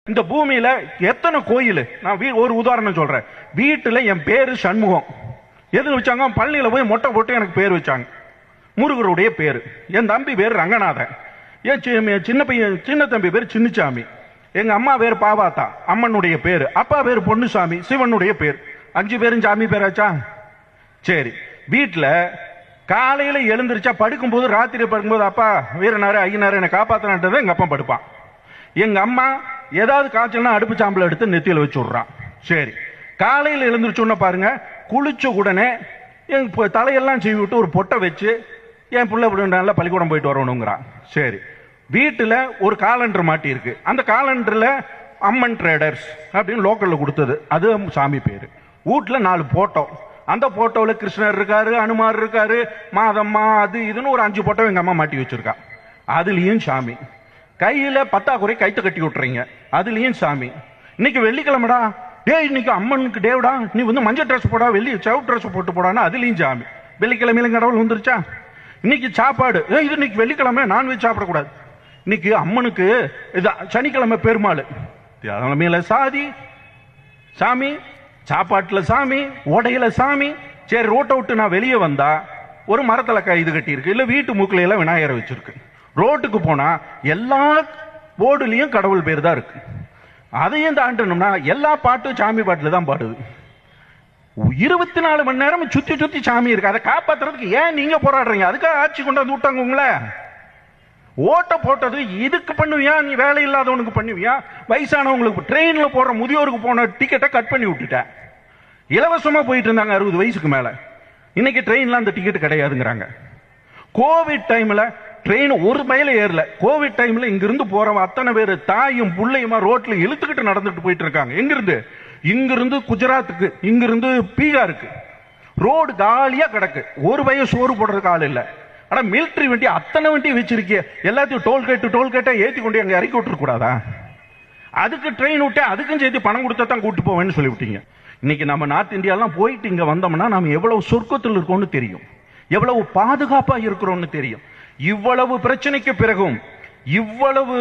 இந்த பூமியில எத்தனை கோயில், நான் ஒரு உதாரணம் சொல்றேன். வீட்டுல என் பேரு சண்முகம், எது வச்சாங்க? பள்ளியில போய் மொட்டை போட்டு எனக்கு பேர் வச்சாங்க, முருகருடைய பேரு. என் தம்பி பேர் ரங்கநாதன், என் சின்ன பையன் சின்ன தம்பி பேர் சின்னசாமி, எங்க அம்மா பேர் பாவாத்தா அம்மனுடைய பேரு, அப்பா பேர் பொன்னுசாமி சிவனுடைய பேர். 5 பேரும் சாமி பேராச்சா? சரி, வீட்டுல காலையில எழுந்திருச்சா படுக்கும்போது, ராத்திரி படுக்கும்போது அப்பா வீரனாரு ஐயனாரு என்னை காப்பாத்தினது எங்க அப்பா படுப்பான். எங்க அம்மா ஏதாவது காய்ச்சல்னா அடுப்பு சாம்பல் எடுத்து நெத்தியில வச்சு விடுறான். சரி, காலையில் எழுந்திருச்சோன்னு பாருங்க, குளிச்ச உடனே என் தலையெல்லாம் செய்வி விட்டு ஒரு பொட்டை வச்சு என் பிள்ளை நல்லா பள்ளிக்கூடம் போயிட்டு வரணுங்கிறான். சரி, வீட்டுல ஒரு காலண்டர் மாட்டி இருக்கு, அந்த காலண்டர்ல அம்மன் ட்ரேடர்ஸ் அப்படின்னு லோக்கல்ல கொடுத்தது, அது சாமி பேரு. வீட்டுல 4 போட்டோ, அந்த போட்டோல கிருஷ்ணர் இருக்காரு, அனுமார் இருக்காரு, மாதம்மா அது இதுன்னு ஒரு 5 போட்டோ எங்க அம்மா மாட்டி வச்சிருக்கா, அதுலயும் சாமி. கையில பத்தாக்குறை கைத்த கட்டி விட்டுறீங்க, அதுலயும் சாமி. இன்னைக்கு வெள்ளிக்கிழமைடா, இன்னைக்கு அம்மனுக்கு டேவிடா, நீ மஞ்சள் ட்ரெஸ் போடா, வெள்ளி செவ் ட்ரெஸ் போட்டு போடான்னு அதுலயும் சாமி. வெள்ளிக்கிழமையில கடவுள் வந்துருச்சா? இன்னைக்கு சாப்பாடு, இது இன்னைக்கு வெள்ளிக்கிழமை நான்வெஜ் சாப்பிடக்கூடாது, இன்னைக்கு அம்மனுக்கு இது சனிக்கிழமை பெருமாள், தலைமையில சாதி சாமி, சாப்பாட்டுல சாமி, உடையில சாமி. சரி, ரோட்டை விட்டு நான் வெளியே வந்தா ஒரு மரத்துல இது கட்டி இருக்கு, இல்ல வீட்டு மூக்கில எல்லாம் விநாயகரை வச்சிருக்கு. ரோட்டுக்கு போனா எல்லா போர்டுலயும் கடவுள் பேர் தான் இருக்கு. அதையும் தாண்டணும்னா எல்லா பாட்டும் சாமி பாட்டுல தான் பாடுது. 24 மணி நேரம் சுத்தி சுத்தி சாமி இருக்கு, அதை காப்பாத்துறதுக்கு ஏன் நீங்க போராடுறீங்க? அதுக்காக ஆட்சி கொண்டு வந்து விட்டாங்க உங்களை. ஓட்ட போட்டது இதுக்கு பண்ணுவியா? நீ வேலை இல்லாதவனுக்கு பண்ணுவியா? வயசானவங்களுக்கு ட்ரெயின்ல போற முதியோருக்கு போன டிக்கெட்டை கட் பண்ணி விட்டுட்ட. இலவசமா போயிட்டு இருந்தாங்க 60 வயசுக்கு மேல, இன்னைக்கு ட்ரெயின்ல அந்த டிக்கெட் கிடையாதுங்கிறாங்க. கோவிட் டைம்ல ட்ரெயின் ஒரு மைல ஏறல. கோவிட் டைம்ல இங்கிருந்து போறவன் அத்தனை பேர் தாயும் பிள்ளையுமா ரோட்ல இழுத்துக்கிட்டு நடந்துட்டு போயிட்டு இருக்காங்க. இங்கிருந்து குஜராத்துக்கு, இங்கிருந்து பீகாருக்கு ரோடு காலியா கிடக்கு, ஒரு பைய சோறு போடுறதுக்கு ஆள் இல்ல. ஆனா மிலிட்டரி வண்டி அத்தனை வண்டி வச்சிருக்கிய, எல்லாத்தையும் டோல்கேட்டை ஏத்தி கொண்டு அங்க இறக்கி விட்டுற கூடாதா? அதுக்கு ட்ரெயின் விட்டு அதுக்கும் சேர்த்து பணம் கொடுத்தா தான் கூட்டு போவேன்னு சொல்லிவிட்டீங்க. இன்னைக்கு நம்ம நார்த் இந்தியாலாம் போயிட்டு இங்க வந்தோம்னா நம்ம எவ்வளவு சொர்க்கத்தில் இருக்கோம்னு தெரியும், எவ்வளவு பாதுகாப்பா இருக்கிறோம்னு தெரியும். இவ்வளவு பிரச்சனைக்கு பிறகும், இவ்வளவு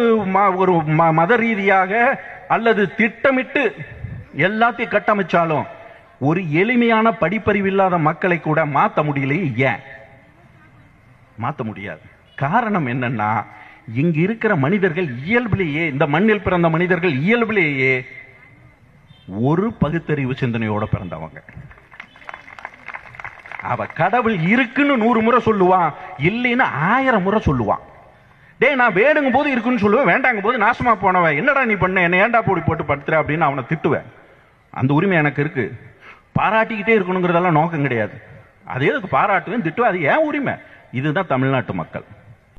ஒரு மத ரீதியாக அல்லது திட்டமிட்டு எல்லாத்தையும் கட்டமைச்சாலும் ஒரு எளிமையான படிப்பறிவு இல்லாத மக்களை கூட மாத்த முடியலையே. ஏன் மாத்த முடியாது? காரணம் என்னன்னா, இங்க இருக்கிற மனிதர்கள் இயல்பிலேயே, இந்த மண்ணில் பிறந்த மனிதர்கள் இயல்பிலேயே ஒரு பகுத்தறிவு சிந்தனையோட பிறந்தவங்க. அவ கடவுள் இருக்குன்னு 100 முறை சொல்லுவான், இல்லைன்னு 1000 முறை சொல்லுவான். நான் வேணுங்க போது இருக்குன்னு சொல்லுவேன், வேண்டாங்க போது நாசமா போனவன் என்னடா நீ பண்ண, என்ன ஏண்டா போடி போட்டு படுத்துற அப்படின்னு அவனை திட்டுவேன். அந்த உரிமை எனக்கு இருக்கு. பாராட்டிக்கிட்டே இருக்கணுங்கிறதெல்லாம் நோக்கம் கிடையாது. அது எதுக்கு பாராட்டுவேன், திட்டுவேன், அது ஏன் உரிமை. இதுதான் தமிழ்நாட்டு மக்கள்.